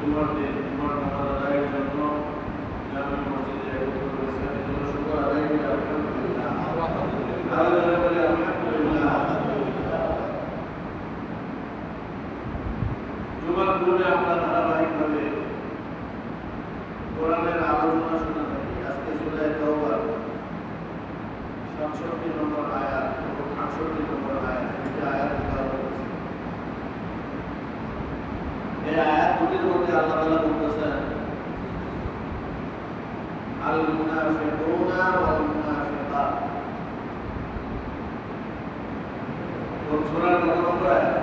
জুমার দিন জুমার নামাজ আদায়ের জন্য জামে মসজিদে একত্র করেছেন। এজন্য শুকর আদায় করে আলহামদুলিল্লাহ। আলহামদুলিল্লাহ। জুমার দিনে আমরা ধারাবাহিকভাবে কোরআনের আলোচনা শুনে থাকি। আজকে সূরা তাওবার 67 নম্বর আয়াত এবং 68 নম্বর আয়াত, এই আয়াত তেলাওয়াত করেছি। এই আয়াত দুটির মধ্যে আল্লাহ তাআলা বলতেছেন, আল মুনাফিকুনা ওয়াল মুনাফিকাত। কোন সূরার কত নম্বর আয়াত?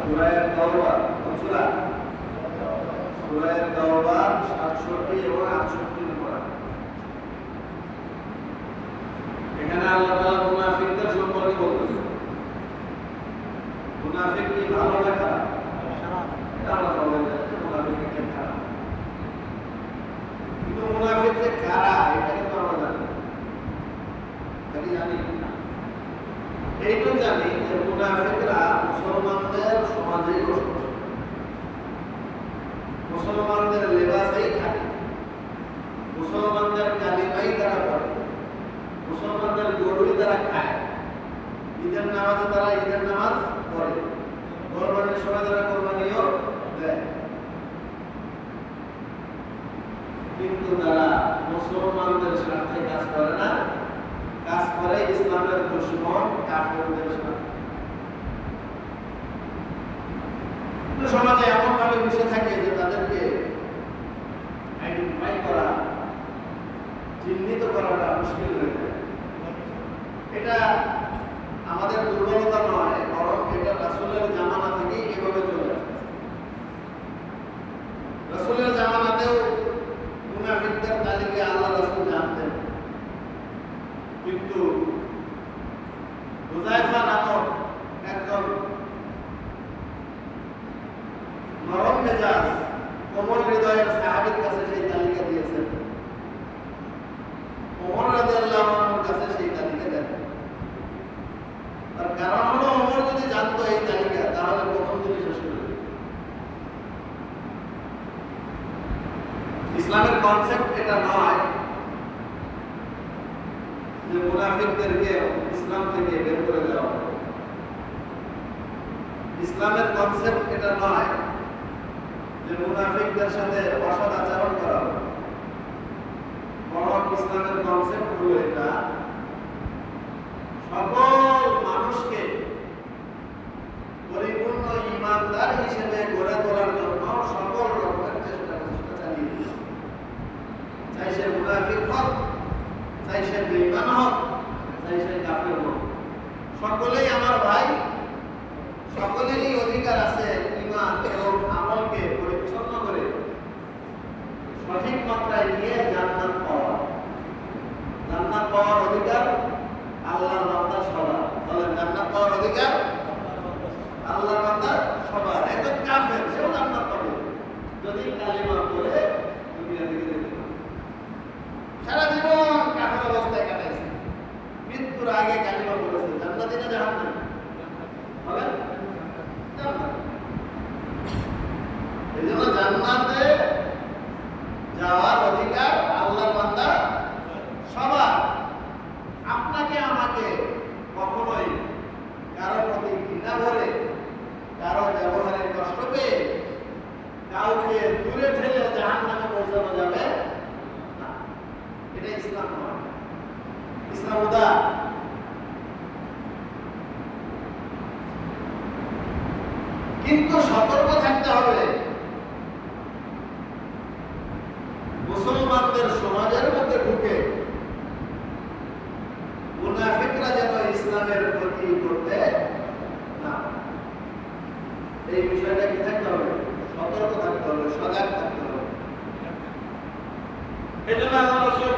সূরা তাওবার। কোন সূরা? সূরা তাওবার 67 এবং 68 নম্বর আয়াত। এখানে আল্লাহ তাআলা মুনাফিকদের সম্পর্কে বলতেছেন। মুনাফিক কি ভালো না খারাপ? এটা আমরা সবাই জানি মুনাফিক কি খারাপ। কিন্তু মুনাফিক যে খারাপ এটা কিন্তু আমরা জানি না। জানি এইটুকু জানি যে মুনাফিকরা মুসলমানদের সমাজেই বসবাস করে, মুসলমানদের লেবাসেই থাকে, মুসলমানদের কালিমাই তারা পড়ে, মুসলমানদের গরুই তারা খায়, ঈদের নামাজে তারা ঈদের নামাজ পড়ে, কোরবানির সময় তারা কোরবানিও দেয়। কিন্তু তারা মুসলমানদের স্বার্থে কাজ করে না, কাজ করে ইসলামের দুশমন কাফেরদের সাথে। সমাজে এমন ভাবে মিশে থাকে যে তাদেরকে আইডেন্টিফাই করা, চিহ্নিত করাটা মুশকিল হয়ে যায়। এটা আমাদের দুর্বলতা নয়, বরং এটা রাসূলের জামানা থেকে এভাবে চলে আসছে। রাসূলের জামানাতেও মুনাফিকদের তালিকা আল্লাহ রাসূল জানতেন, কিন্তু হুযায়ফা নামক একজন নরম মেজাজ কোমল হৃদয়ের সাহাবীর কাছে সেই তালিকা দিয়েছেন। ওমর রাদিয়াল্লাহু আনহুর কাছে সেই তালিকা দেন। তার কারণ হলো ওমর যদি জানতো এই তালিকা তাহলে প্রথম দিনই শেষ করে দিত। ইসলামের কনসেপ্ট এটা নয় যে মুনাফিকদেরকে ইসলাম থেকে বের করে দেওয়া হবে। ইসলামের কনসেপ্ট এটা নয় যে মুনাফিকদের সাথে অসৎ আচরণ করা হবে। বরং ইসলামের কনসেপ্ট হলো এটা, সকল মানুষকে পরিপূর্ণ ঈমানদার হিসেবে গড়ে তোলার জন্য সকল রকমের চেষ্টা চালিয়ে দিতে, চাই সে মুনাফিক হোক, চাই সে বেঈমান হোক, চাই সে কাফের হোক, সকলেই আমার ভাই, সকলেরই অধিকার আছে ঈমান এবং আমলকে পরিচ্ছন্ন করে সঠিক মাত্রায় নিয়ে জান্নাত পাওয়া। জান্নাত পাওয়ার অধিকার আল্লাহর বান্দার সবার। তাহলে জান্নাত পাওয়ার অধিকার আল্লাহর বান্দার সবার। একজন কাফের সেও জান্নাত পাবে যদি কালিমা পড়ে দুনিয়া থেকে যেতে পারে। সারা জীবন কাফের অবস্থায় কাটাইছে, মৃত্যুর আগে কালিমা পড়েছে, জান্নাতি না জাহান্নামী? বলেন জান্নাত। এজন্য জান্নাতে যাওয়ার অধিকার আল্লাহর বান্দা সবার। আপনাকে আমাকে কখনোই কারো প্রতি ঘৃণা ভরে, কারো ব্যবহারে কষ্ট পেয়ে, কাউকে দূরে ঠেলে জাহান্নামে পৌঁছানো যাবে না। এটা ইসলাম নয়। ইসলাম উদার। কিন্তু সতর্ক থাকতে হবে, মুসলমানদের সমাজের মধ্যে ঢুকে মুনাফিকরা যেন ইসলামের ক্ষতি করতে না। এই বিষয়টা কি থাকতে হবে? সতর্ক থাকতে হবে, সজাগ থাকতে হবে। এই জন্য আল্লাহ রাসূল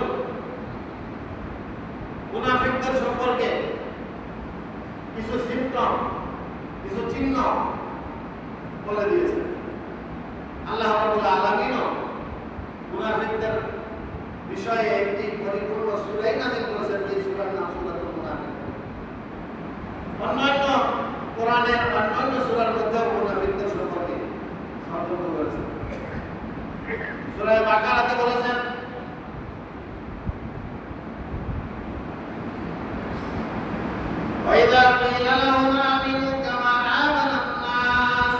মুনাফিকদের সম্পর্কে কিছু সিম্পটম, কিছু চিহ্ন বলে দিয়েছেন। আল্লাহ রাব্বুল আলামিনও মুনাফিকদের বিষয়ে একটি পরিপূর্ণ সূরা নাযিল করেছেন, যে সূরার নাম সূরাতুল মুনাফিক। অন্যান্য কোরআনের অন্যান্য সূরার মধ্যেও মুনাফিকদের সম্পর্কে বাকারাতে বলেছেন وَإِذَا قِيلَ لَهُمْ آمِنُوا كَمَا آمَنَ النَّاسُ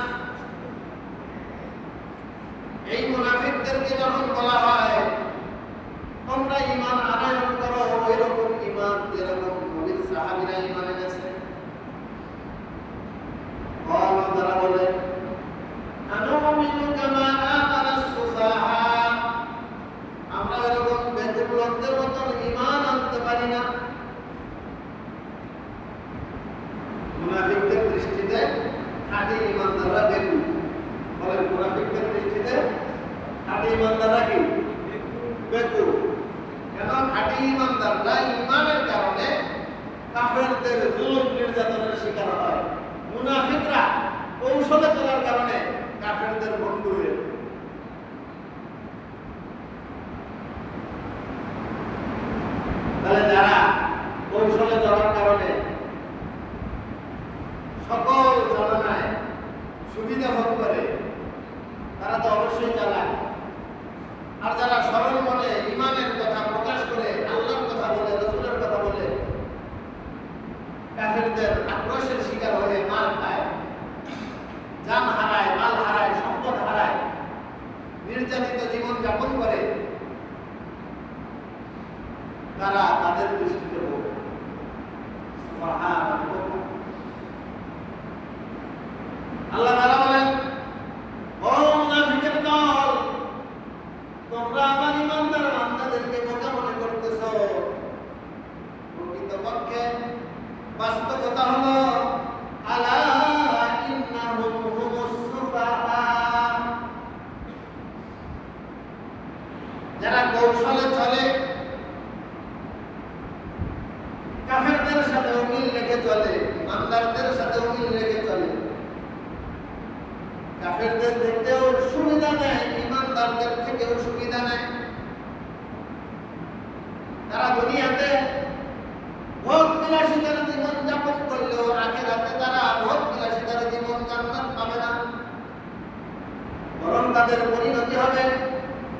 এই মুনাফিকদেরকে যখন বলা হয় তোমরা ঈমান আনয়ন করো ওইরকম ঈমান যেরকম নবীর সাহাবীরা ঈমান এনেছে তারা বলে আনুমিনু কামা আমানাস সুফাহা আমরা এরকম বেকুব লোকদের মতন ঈমান আনতে পারি না। মুনাফিকদের দৃষ্টিতে খাঁটি ঈমানদাররা বেকুব। বলেন মুনাফিকদের দৃষ্টিতে খাঁটি ঈমানদাররা কি বেকুব? কেন? খাঁটি ঈমানদাররা ঈমানের কারণে কাফেরদের জুলুম নির্যাতনের শিকার হয়। মুনাফিকরা কৌশলে চলার কারণে কাফেরদের বন্ধু হয়ে। তাহলে যারা কৌশলে চলার কারণে সকল জানায় সুবিধা ভোগ করে তারা তো অবশ্যই চালাক। আর যারা সরল মনে ঈমানের কথা প্রকাশ করে আল্লাহর কথা বলে রাসূলের কথা বলে কাফেরদের আক্রোশের শিকার হয়ে মার খায়, জান হারায়, মাল হারায়, সম্পদ হারায়, নির্যাতিত জীবন যাপন করে, তারা তাদের দৃষ্টিতে আল্লাহ তাআলা বলেন ও মুনাফিকের দল তোমরা আমার ঈমানদার বান্দাদেরকে বোকা মনে করতেছো। প্রকৃতপক্ষে বাস্তবতা হলো আলা ইন্নাহুম হুমুস সুফাহা যারা কৌশলে চলে কাফেরদের সাথে মিল রেখে চলে, ইমানদারদের সাথে মিল রেখে চলে, কাফেরদের দেখতেও সুবিধা নেয়, ইমানদারদের থেকেও সুবিধা নেয়। তারা দুনিয়াতে ভোগ বিলাসিতার জীবন যাপন করলেও আখিরাতে তারা ভোগ বিলাসিতার জীবন জান্নাত পাবে না, বরং তাদের পরিণতি হবে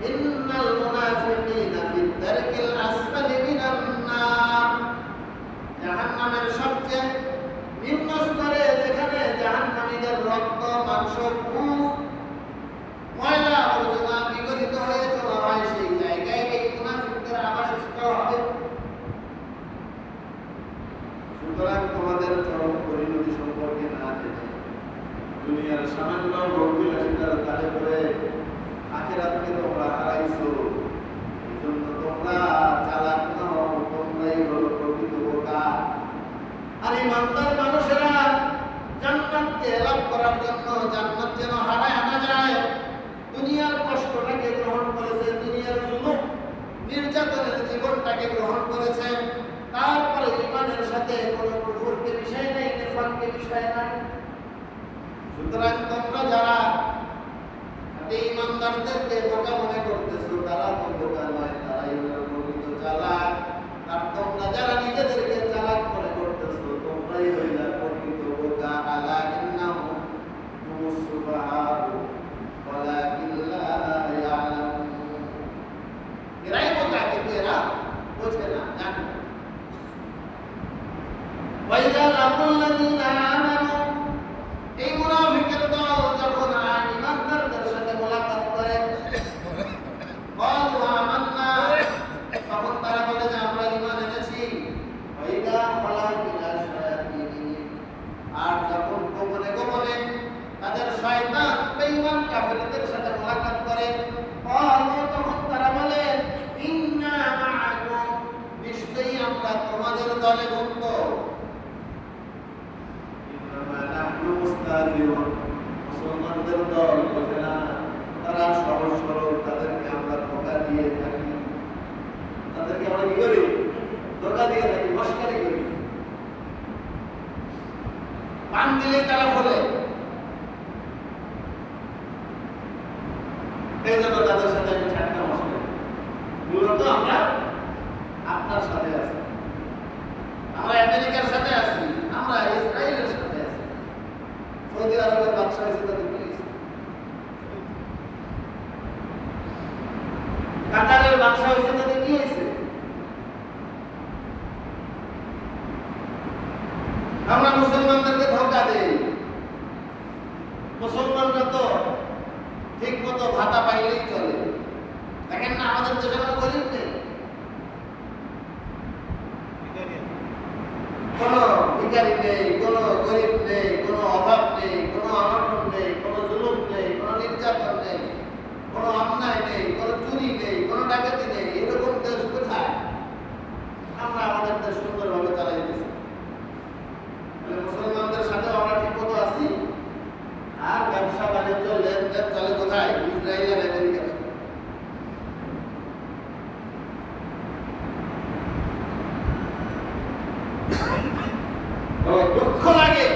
ইন্নাল মুনাফিকিনা ফিদ দারকিল আসফালি মিনান নার জাহান্নামের সবচেয়ে নিম্ন স্তরে, যেখানে জাহান্নামীদের রক্ত মাংস ময়লা আবর্জনা বিগলিত হয়ে চলা হয়, সেই জায়গায় এই মুনাফিকদের আবাসস্থল হবে। সুতরাং তোমাদের চরম পরিণতি সম্পর্কে না জেনে দুনিয়ার সামান্য ভোগবিলাসিতার কাজে করে আখিরাতকে তোমরা হারাইছো। এই জন্য তোমরা চালাক নও, তোমরাই হলো প্রকৃত বোকা। আর ইমানদার মানুষেরা জান্নাতকে লাভ করার জন্য জান্নাত যেন হারায় না যায়, দুনিয়ার কষ্টটাকে গ্রহণ করেছে, দুনিয়ার জুলুম নির্যাতনের জীবনটাকে গ্রহণ করেছে, তারপরে ঈমানের সাথে কোনো কুফরকে বিষয় নেই, নিফাককে বিষয় নাই। সুতরাং তোমরা যারা এই ঈমানদারদেরকে বোকা মনে করতেছো তারা তো বোকা নয়, তারাই হলো প্রকৃত চালাক। আর তোমরা যারা নিজেদেরকে চালাক মনে করতেছো তোমরাই হইলা প্রকৃত বোকা। আলা ইন্নাহুম হুমুস সুফাহা ওয়ালাকিন লা ইয়ালামুন। এরাই বোকা, কিন্তু এরা বোঝে না, জানে না। ওয়াইযা লাকুল্লাযীনা আমানু এই মুনাফিকের দল যখন ঈমানদারদের সাথে মোলাকাত করে ক্বালু আমান্না তখন তারা বলে যে আমরা ঈমান এনেছি। ওয়াইদা খালাউ ইলা শায়াতিনিহিম আর যখন গোপনে গোপনে তাদের শয়তান বেঈমান কাফেরদের সাথে মোলাকাত করে ক্বালু তখন তারা বলে ইন্না মাআকুম নিশ্চয়ই আমরা তোমাদের দলে ভুক্ত। মুসলমানদের দল বোঝে না, তারা সহজ সরল, তাদেরকে আমরা ধোঁকা দিয়ে থাকি, তাদেরকে আমরা কি করি? ধোঁকা দিয়ে থাকি, মস্কারি করি। পান দিলে তারা বলে, এই জন্য তাদের সাথে আমি ঠাট্টা মস্কারি। মূলত আমরা আপনার সাথে আছি, আমরা আমেরিকার সাথে আছি, আমরা ইসরায়েলের সাথে আছি, সৌদি আরবের বাদশাহ হিসেবে ঠিক মতো ভাতা পাইলেই চলে। দেখেন না আমাদের দেশে কোনো গরিব নেই, কোনো ভিখারি নেই, কোনো গরিব নেই, কোনো অভাব নেই, কোনো অনটন নেই, কোনো জুলুম নেই, কোনো নির্যাতন নেই, কোনো অন্যায় নেই, কোনো চুরি নেই, কোনো ডাকাতি নেই। এরকম দেশ কোথায়? আমরা আমাদের দেশ সুন্দরভাবে চালাই দিচ্ছি। মুসলমানদের সাথে আমরা ঠিক মতো আছি, আর ব্যবসা বাণিজ্য লেনদেন চলে কোথায়? ইসরায়েল আর আমেরিকার সাথে। দুঃখ লাগে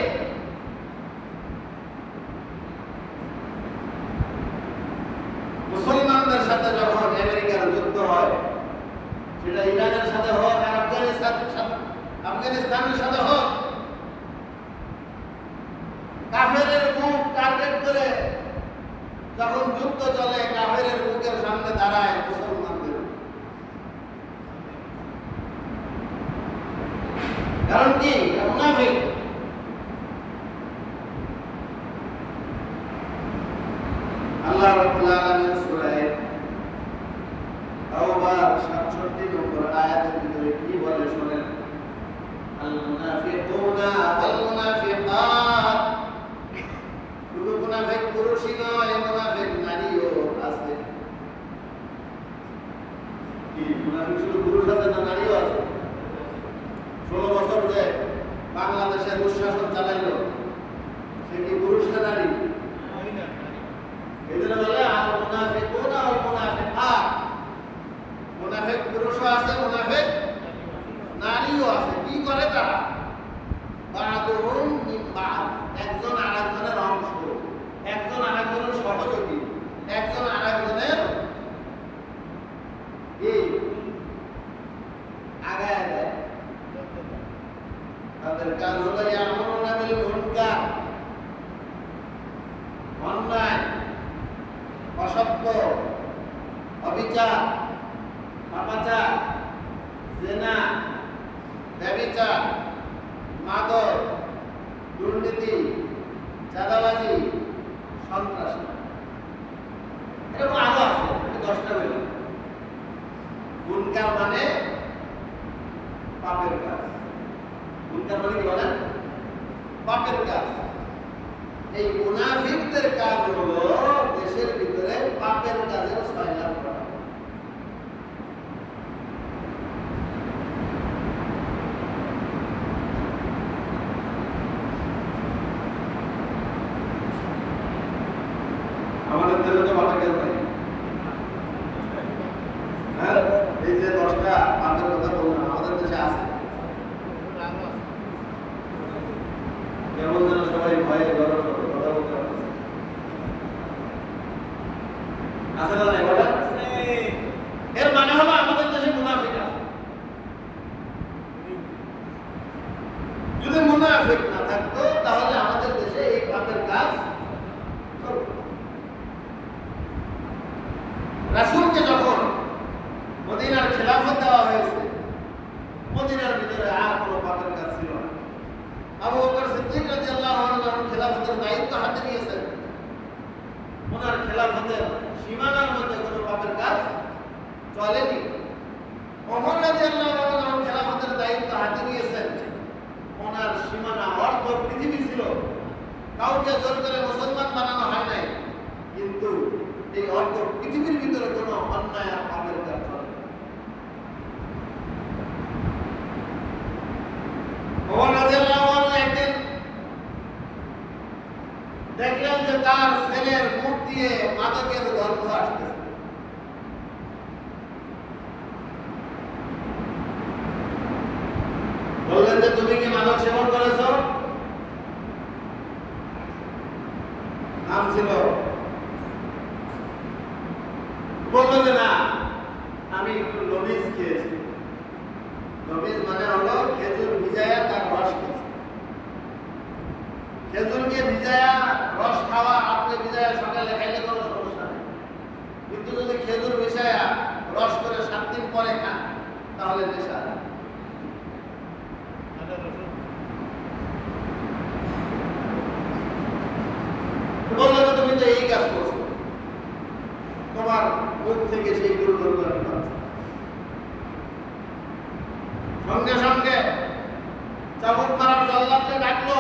মুসলমানদের সাথে যখন আমেরিকার যুদ্ধ হয়, সেটা ইরানের সাথে হোক আর আফগানিস্তানের সাথে হোক, কাফেরের মুখ টার্গেট করে যখন যুদ্ধ চলে, কাফেরের মুখের সামনে দাঁড়ায় মুসলমানদের। কারণ কি? মুনাফিক। আল্লাহ রাব্বুল আলামিন সূরা তাওবার 67 নম্বর আয়াতের ভিতরে কি বলে শুনেন। আল মুনাফিকুনা ওয়াল মুনাফিকাত, শুধু মুনাফিক পুরুষই নয়, মুনাফিক নারীও আছে। কি মুনাফিক শুধু পুরুষ আছে না নারীও আছে? 16 বছর যে বাংলাদেশের শাসন চালাইলো, সে কি পুরুষ না নারী? এজন্য বলে আল মুনাফিকুনা ওয়াল মুনাফিকাত, মুনাফিক পুরুষও আছে, মুনাফিক নারীও আছে। কি করে তারা? বা'দুহুম মিন বা'দ, একজন আরেকজনের অংশ, একজন আরেকজনের সহযোগী, একজন আরেকজনের আগায় দেয়। তাদের কাজ হলো ইয়ামুরুনা বিল মুনকার, অন্যায়, অসত্য, অবিচার, পাপাচার, জিনা, ব্যভিচার, মাদক, দুর্নীতি, চাঁদাবাজি, সন্ত্রাসী, এরকম আরো আছে। 10টা হইল। মুনকার মানে পাপের কাজ। মুনকার মানে কি বলেন? পাপের কাজ। এই মুনাফিকদের কাজ হলো দেশের ভিতরে পাপের কাজের সয়লাভ করা। আমাদের দেশে তো পাপের কাজ নাই। হ্যাঁ, এই যে 10টা পাপের কথা বললাম, আমাদের দেশে আছে। কেমন যেন সবাই ভয়ে কথা বলতে আছে না নাই বলেন? এর মানে হলো আমাদের দেশে মুনাফিক আছে। যদি মুনাফিক না থাকতো তাহলে আমাদের দেশে এই পাপের কাজ চলতো। রাসূলকে যখন মদিনার খেলাফত দেওয়া হয়েছে, মদিনার ভিতরে আর কোনো পাপের কাজ ছিল না। আবু বকর সিদ্দিক রাদিয়াল্লাহু আনহু যখন খেলাফতের দায়িত্ব হাতে নিয়েছেন, ওনার খেলাফতের সীমানার মধ্যে কোনো পাপের কাজ চলেনি। ওমর রাদিয়াল্লাহু আনহু যখন খেলাফতের দায়িত্ব হাতে নিয়েছেন, ওনার সীমানা অর্ধ পৃথিবী ছিল। কাউকে জোর করে মুসলমান বানানো হয় নাই, কিন্তু এই অর্ধ পৃথিবীর ভিতরে কোনো অন্যায় আর পাপের কাজ চলে। ওমর রাদিয়াল্লাহু আনহু একদিন দেখলেন যে তার ছেলের মুখ দিয়ে মাদকের গন্ধ আসতেছে। বললেন যে তুমি কি মাদক সেবন করেছো? নাম ছিল। বললো যে না, আমি একটু নবিজ খেয়েছি। নবিজ মানে হলো খেজুর ভিজায়া তার রস খেয়েছি। খেজুরকে ভিজায়া রস খাওয়া, আপনি ভিজায়া সকালে খাইলে কোনো সমস্যা নেই, কিন্তু যদি খেজুর ভিজায়া রস করে 7 দিন পরে খান তাহলে নেশা। বললো যে তুমি তো এই কাজ করছো। থেকে সেই দুর্গন্ধ আমি পাচ্ছি। সঙ্গে সঙ্গে চাবুক মারার জল্লাদকে ডাকলো,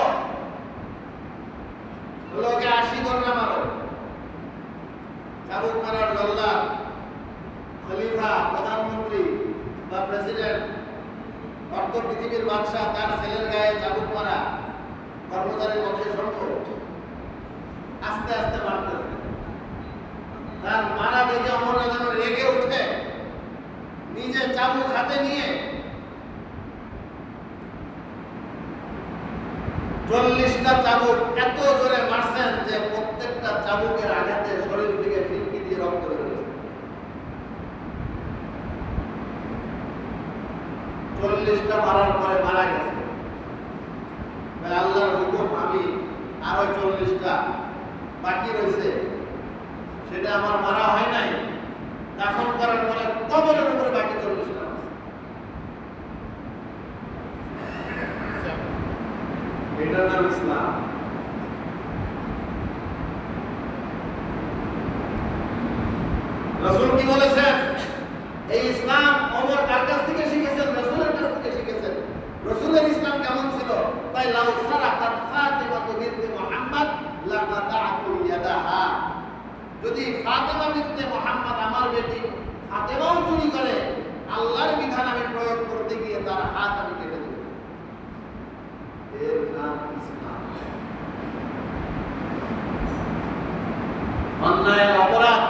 লোকে 80 গণনা মারো। চাবুক মারার জল্লাদ খলিফা, প্রধানমন্ত্রী বা প্রেসিডেন্ট, অর্ধ পৃথিবীর বাদশাহ, তার ছেলের গায়ে চাবুক মারা, কর্মচারীর পক্ষে সম্ভব? আস্তে আস্তে মারতে তার মারা দেখে অমররা যেন রেগে উঠে নিজে চাবুক হাতে নিয়ে 40টা চাবুক এত জোরে মারছেন যে প্রত্যেকটা চাবুকের আঘাতে শরীর থেকে ফিনকি দিয়ে রক্ত বের হয়েছে। 40টা মারার পরে মারা গেছে। আল্লাহর হুকুম, আমি আরো 40টা বাকি রয়েছে, সেটা আমার মারা হয় নাই, দাফন করার পরে কবরের উপরে বাকি 40টা। এটার নাম ইসলাম। রাসূল কি বলেছেন? এই ইসলাম ওমর কার কাছ থেকে শিখেছেন? রাসূলের কাছ থেকে শিখেছেন। রাসূলের ইসলাম কেমন ছিল? তাই লাউ সারাকাত ফাতিমা বিনতে মুহাম্মদ লাকাতাতু ইয়াদাহা। যদি ফাতিমা বিনতে মুহাম্মদ, আমার বেটি ফাতিমাও চুরি করে, আল্লাহর বিধান আমি প্রয়োগ করতে গিয়ে তার হাত আমি কেটে দেব। এর নাম ইসলাম। অন্যায়, অপরাধ,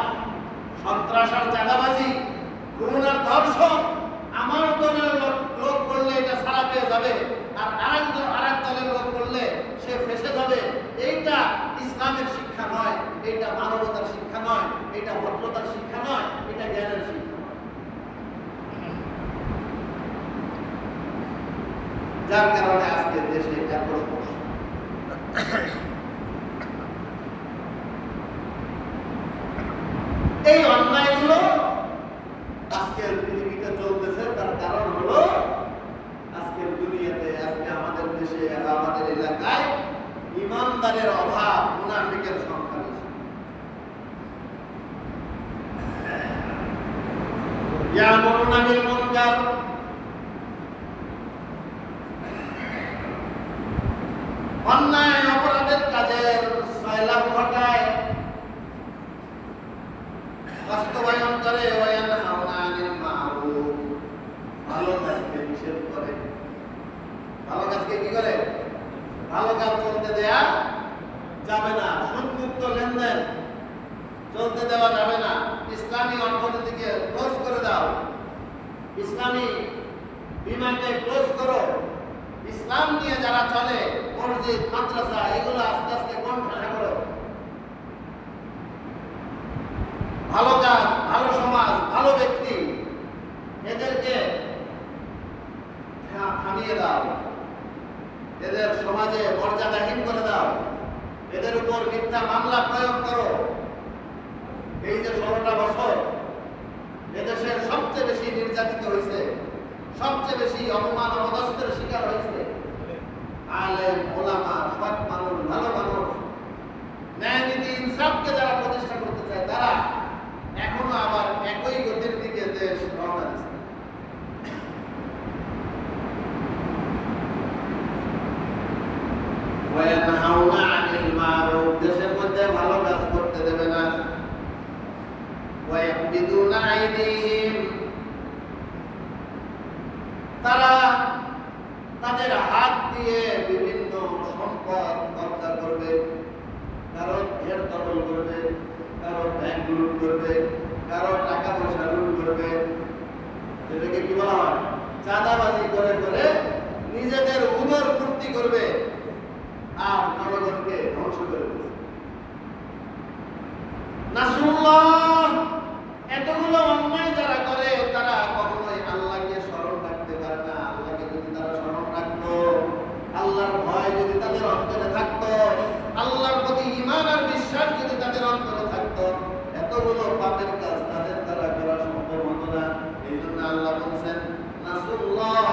সন্ত্রাস আর চাঁদাবাজি, খুন আর ধর্ষণ আমার দলের লোক করলে এটা ছাড়া পেয়ে যাবে, আর আরেক দলের লোক করলে সে ফেঁসে যাবে, এইটা ইসলামের শিক্ষা নয়, এটা মানবতার শিক্ষা নয়, এটা ভদ্রতার শিক্ষা নয়, এটা জ্ঞানের শিক্ষা। যার কারণে আজকে দেশে এত সমস্যা। এই অন্যায়গুলো আজকের পৃথিবীতে চলতেছে, তার কারণ হলো আজকের দুনিয়াতে, আজকে আমাদের দেশে, আমাদের এলাকায় ইমানদারের অভাব, মুনাফিকের সংখ্যা বেশি। ইয়ামুরুনা বিল মুনকার, অন্যায় অপরাধের কাজের সয়লাভ ঘটায়, বাস্তবায়ন করে, ওয়ায়ানহাউনা আনিল মা'রুফ, ভালো কাজকে নিষেধ করে। ভালো কাজকে কি করে? ভালো কাজ চলতে দেয়া যাবে না। সুদমুক্ত লেনদেন চলতে দেওয়া যাবে না। ইসলামী অর্থনীতিকে ক্লোজ করে দাও, ইসলামী বিমাকে ক্লোজ করো। ইসলাম নিয়ে যারা চলে, মসজিদ, মাদ্রাসা, এগুলো আস্তে আস্তে কণ্ঠাসা করো। ভালো কাজ, ভালো সমাজ, ভালো ব্যক্তি, এদেরকে থামিয়ে দাও, এদের সমাজে মর্যাদাহীন করে দাও, এদের উপর মিথ্যা মামলা প্রয়োগ করো। এই যে 16টা বছর এদেশের সবচেয়ে বেশি নির্যাতিত হয়েছে, সবচেয়ে বেশি অপমান অপদস্থের শিকার হয়েছে আলেম, ওলামা, সৎ মানুষ, ভালো মানুষ, ন্যায় নীতি ইনসাফকে যারা প্রতিষ্ঠা করতে চায়, তারা এখনো আবার একই গতির দিকে দেশ রওনা দিচ্ছে। ওয়ায়ানহাউনা আনিল মা'রুফ, দেশের মধ্যে ভালো কাজ করতে দেবে না। ওয়ায়াকবিদুনা আইদিহিম, তারা তাদের হাত দিয়ে বিভিন্ন সম্পদ কব্জা করবে, কারো ঘের দখল করবে, কারো ব্যাংক লুট করবে, কারো টাকা পয়সা লুট করবে। এটাকে কি বলা হয়? চাঁদাবাজি করে করে নিজেদের উদর পূর্তি করবে আর জনগণকে ধ্বংস করে দেবে। নাসরুল্লাহ, এতগুলো অন্যায় যারা করে, তারা কখনোই আল্লাহকে স্মরণ রাখতে পারে না। আল্লাহকে যদি তারা স্মরণ রাখতো, আল্লাহর ভয় যদি তাদের অন্তরে থাকতো, আল্লাহর প্রতি ঈমান আর বিশ্বাস যদি তাদের অন্তরে থাকতো, এতগুলো পাপের কাজ তাদের দ্বারা করা সম্ভব হতো না। এই জন্য আল্লাহ বলছেন নাসরুল্লাহ,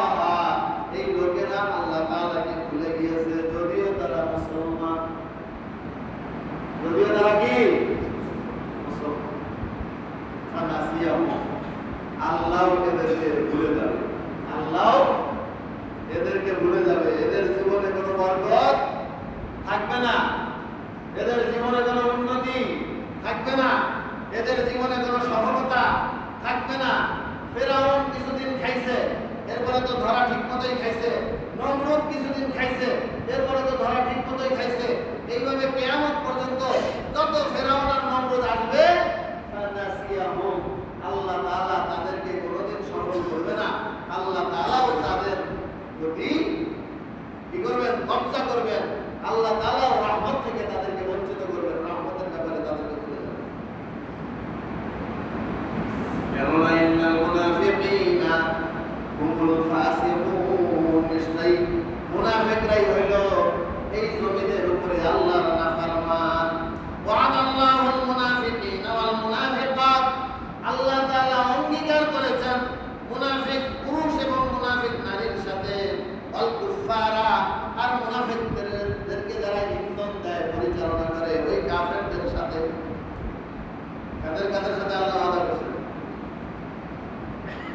এই লোকেরা আল্লাহ তাআলাকে ভুলে গিয়েছে, যদিও তারা মুসলমান। খাইছে, নমরুদ কিছুদিন খাইছে, এরপরে তো ধরা ঠিক মতোই খাইছে। এইভাবে কিয়ামত পর্যন্ত যত ফেরাউন আর নমরুদ আসবে, আল্লাহ তাআলা তাদেরকে কোনোদিন স্মরণ করবে না। আল্লাহ তাআলাও তাদের প্রতি কি করবেন? কব্জা করবেন। আল্লাহ তাআলাও রহমত থেকে তাদেরকে বঞ্চিত করবেন, রহমতের ব্যাপারে তাদেরকে ভুলে যাবেন। কেননা ইন্নাল মুনাফিকিনা হুমুল ফাসিকুন, নিশ্চয়ই মুনাফিকরাই হইল এই জমিনের উপরে আল্লাহর নাফরমান। ওয়াদাল্লাহুল মুনাফিকিনা ওয়াল মুনাফিকাত, আল্লাহ তাআলা অঙ্গীকার করেছেন মুনাফিক পুরুষ এবং মুনাফিক নারীর সাথে, ওয়াল কুফারা, আর মুনাফিকদেরকে যারা ইন্ধন দেয়, পরিচালনা করে, ওই কাফেরদের সাথে। কাদের সাথে আল্লাহ ওয়াদা করেছেন?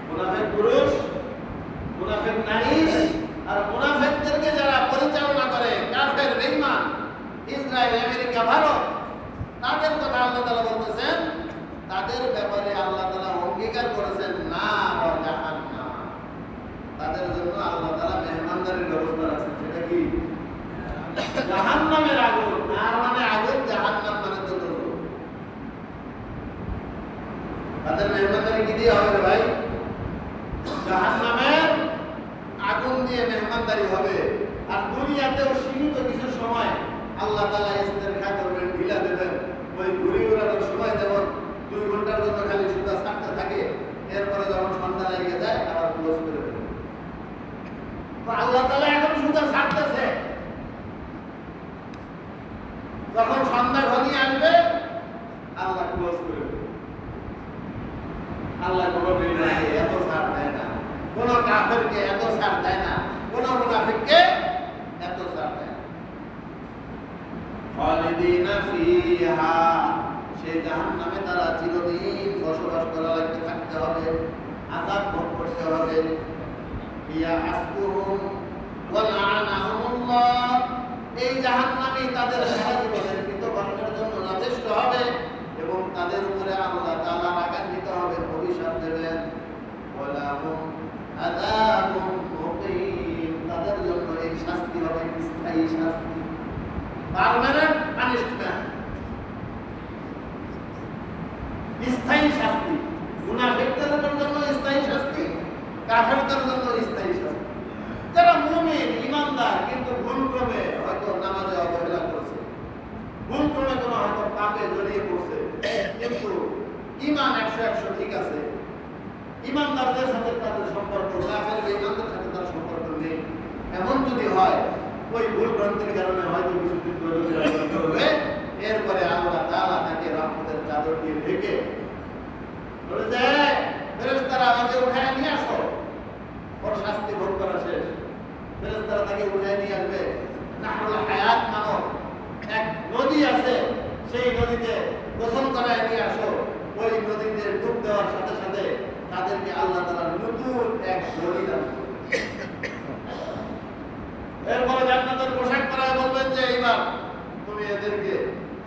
মুনাফিক পুরুষ, মুনাফিক নারী, আর মুনাফিকদেরকে যারা পরিচালনা করে, কাফের, বেঈমান, ইসরায়েল, আমেরিকা, ভারত, তাদের কথা আল্লাহ তাআলা বলতেছেন। তাদের ব্যাপারে আল্লাহ তাআলা অঙ্গীকার করেছেন নার ও জাহান্নাম। তাদের জন্য আল্লাহ তাআলা মেহমানদারির ব্যবস্থা রাখছেন। সেটা কি? জাহান্নামের আগুন। নার মানে আগুন, জাহান্নাম মানে দোজখ। তাদের মেহমানদারি কি দিয়ে হবে ভাই? জাহান্নামের আগুন দিয়ে মেহমানদারি হবে। আর দুনিয়াতেও সীমিত কিছু সময় আল্লাহ তাআলা ইস্তেরখা করবেন, ঢিলা দেবেন। ওই ঘুরি উড়ানোর সময় যেমন 2 ঘন্টার জন্য খালি সুতা ছাড়তে থাকে, এরপরে যখন সন্ধ্যা লেগে যায় আবার ক্লোজ করে দেবেন। তো আল্লাহ তাআলা এখন সুতা ছাড়তেছে, যখন সন্ধ্যা ঘনিয়ে আসবে আল্লাহ ক্লোজ করে দেবেন। আল্লাহ কোনো বিনাকে এত ছাড় দেয় না, কোন কাফেরকে এত ছাড় দেয় না, কোন মুনাফিককে এত ছাড় দেয় না। খালিদিনা ফিহা, সেই জাহান্নামে তারা চিরদিন বসবাস করা লাগবে, থাকতে হবে, আযাব ভোগ করতে হবে। ইয়া আসকুহুম ওয়া লাআনাহুমুল্লাহ, এই জাহান্নামী তাদের সারা জীবনের কৃতকর্মের জন্য যথেষ্ট হবে এবং তাদের উপরে আল্লাহ তাআলা রাগান্বিত হবে, অভিশাপ দেবেন। ওয়া লাহুম আযাবুন মুকিম, তাদের জন্য এই শাস্তি হবে স্থায়ী শাস্তি, পার্মানেন্ট পানিশমেন্ট, স্থায়ী শাস্তি। মুনাফিকদের জন্য স্থায়ী শাস্তি, কাফেরদের জন্য স্থায়ী শাস্তি। যারা মুমিন, ঈমানদার, কিন্তু ভুলক্রমে হয়তো নামাজে অবহেলা করেছে, ভুলক্রমে কোনো হয়তো পাপে জড়িয়ে পড়ছে, কিন্তু ঈমান 100 ঠিক আছে, ঈমানদারদের সাথে তাদের সম্পর্ক, কাফের বেঈমানদের সাথে তার সম্পর্ক নেই, এমন যদি হয়, ওই ভুল ভ্রান্তির কারণে হয়তো কিছু যুদ্ধ হবে, এরপরে আল্লাহ তাআলা তাকে রহমতের চাদর দিয়ে ঢেকে বলে যে ফেরেশতারা আমাকে উঠায় নিয়ে আসো, ওর শাস্তি ভোগ করা শেষ। ফেরেশতারা তাকে উঠায় নিয়ে আসবে। নাহরুল হায়াত নামক এক নদী আছে, সেই নদীতে গোসল করায় নিয়ে আসো। ওই নদীতে ডুব দেওয়ার সাথে সাথে তাদেরকে আল্লাহ তাআলা নতুন এক শরীর দান করবেন। এরপরে জান্নাতের পোশাক পরায় বলবেন যে এইবার তুমি এদেরকে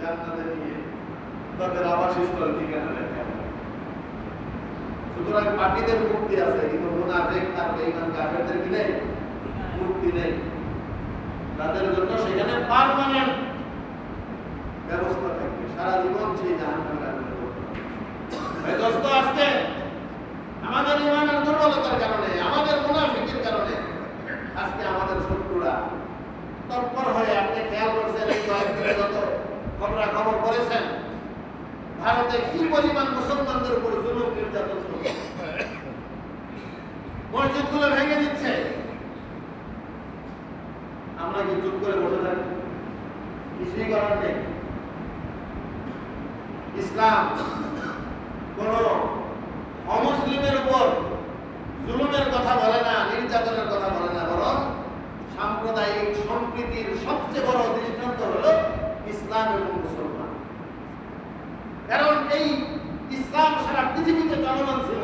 জান্নাতে নিয়ে তাদের আবাসস্থল ঠিকানা লেখা। সুতরাং পাপীদের মুক্তি আছে, কিন্তু মুনাফিক আর বেঈমান কাফেরদের কি নেই? মুক্তি নেই। তাদের জন্য সেখানে পার্মানেন্ট ব্যবস্থা থাকবে, সারা জীবন সেই জাহান্নামে রাখবে। এই দোস্ত, আজকে আমাদের ঈমানের দুর্বলতার কারণে, আমাদের মুনাফিকের কারণে আজকে আমাদের শত্রুরা তৎপর হয়ে, আপনি খেয়াল করছেন এই কয়েকদিনে যত খবর করেছেন, ভারতে কি পরিমাণ মুসলমানদের উপর জুলুম নির্যাতন চলছে, মসজিদগুলো ভেঙে দিচ্ছে। আমরা কি চুপ করে বসে থাকি? কিছুই করার নেই। ইসলাম কোন অমুসলিমের উপর জুলুমের কথা বলে না, নির্যাতনের কথা বলে না, বরং সাম্প্রদায়িক সম্প্রীতির সবচেয়ে বড় দৃষ্টান্ত হলো ইসলাম এবং মুসলমান। কারণ এই ইসলাম সারা পৃথিবীতে চলমান ছিল,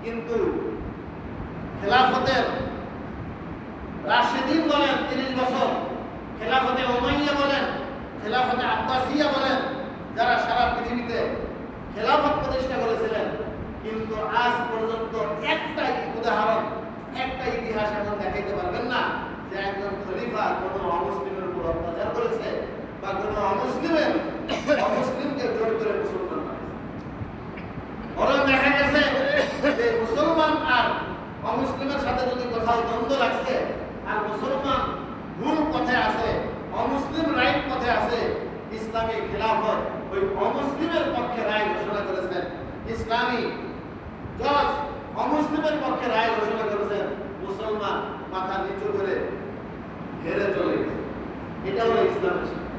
কিন্তু খেলাফতের রাশিদিন বলেন 30 বছর, খেলাফতে উমাইয়া বলেন, খেলাফতে আব্বাসিয়া বলেন, যারা সারা পৃথিবীতে খেলাফত প্রতিষ্ঠা করেছিলেন, কিন্তু আজ পর্যন্ত একটাই উদাহরণ, একটা ইতিহাস এমন দেখেনি কিছু করে হেরে চলে গেছে। এটা হলো ইসলামের শিক্ষা।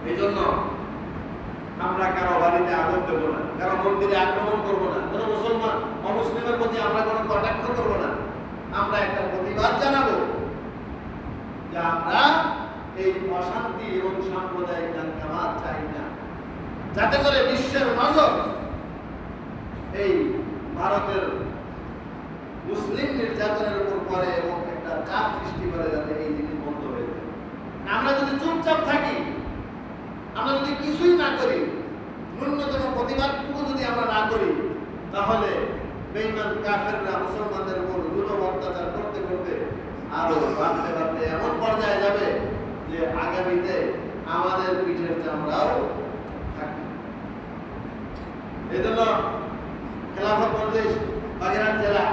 এই জন্য আমরা কারো বাড়িতে আগুন দেবো না, কারো মন্দিরে আক্রমণ করবো না, কোনো মুসলমান অমুসলিমের প্রতি আমরা কোনো কটাক্ষ করবো না। আমরা একটা প্রতিবাদ জানাবো যে আমরা এই অশান্তি এবং সাম্প্রদায়িক দাঙ্গাবাদ চাই না, যাতে করে বিশ্বের নজর এই ভারতের মুসলিম নির্যাতনের উপর পড়ে এবং একটা চাপ সৃষ্টি করে, যাতে এই জিনিস বন্ধ হয়ে যায়। আমরা যদি চুপচাপ থাকি, আমরা যদি কিছুই না করি, ন্যূনতম প্রতিবাদটুকু যদি আমরা না করি, তাহলে বেঈমান কাফেররা মুসলমানদের উপর জুলুম অত্যাচার করতে করতে আরো বাড়তে বাড়তে এমন পর্যায়ে যাবে যে আগামীতে আমাদের পিঠের চামড়াও থাকবে। এই জন্য খেলাফত মজলিস বাগেরহাট জেলা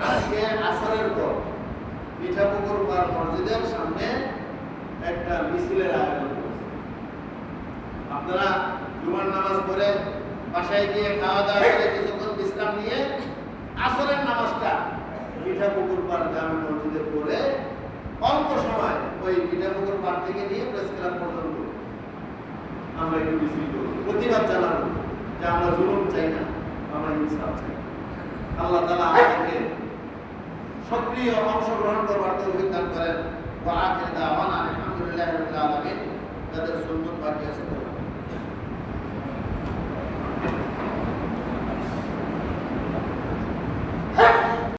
আজকে আসরের পর মিঠাপুকুর পার মসজিদের সামনে একটা মিছিলের আয়োজন করেছে। আপনারা জুমার নামাজ পড়ে বাসায় গিয়ে খাওয়া দাওয়া করে কিছুক্ষণ বিশ্রাম নিয়ে আসরের নামাজটা মিঠাপুকুর পার জামে মসজিদে পড়ে অল্প সময় ওই মিঠাপুকুর পার থেকে নিয়ে প্রেস ক্লাব পর্যন্ত আমরা একটু মিছিল করব, প্রতিবাদ জানাবো যে আমরা জুলুম চাই না, আমরা ইনসাফ চাই। আল্লাহ তাআলা আমাদেরকে সক্রিয় অংশগ্রহণ করবার তৌফিক দান করেন। ওয়া আখিরু দাওয়ানা আলহামদুলিল্লাহি রাব্বিল আলামিন। যাদের সুন্নাত বাকি আছে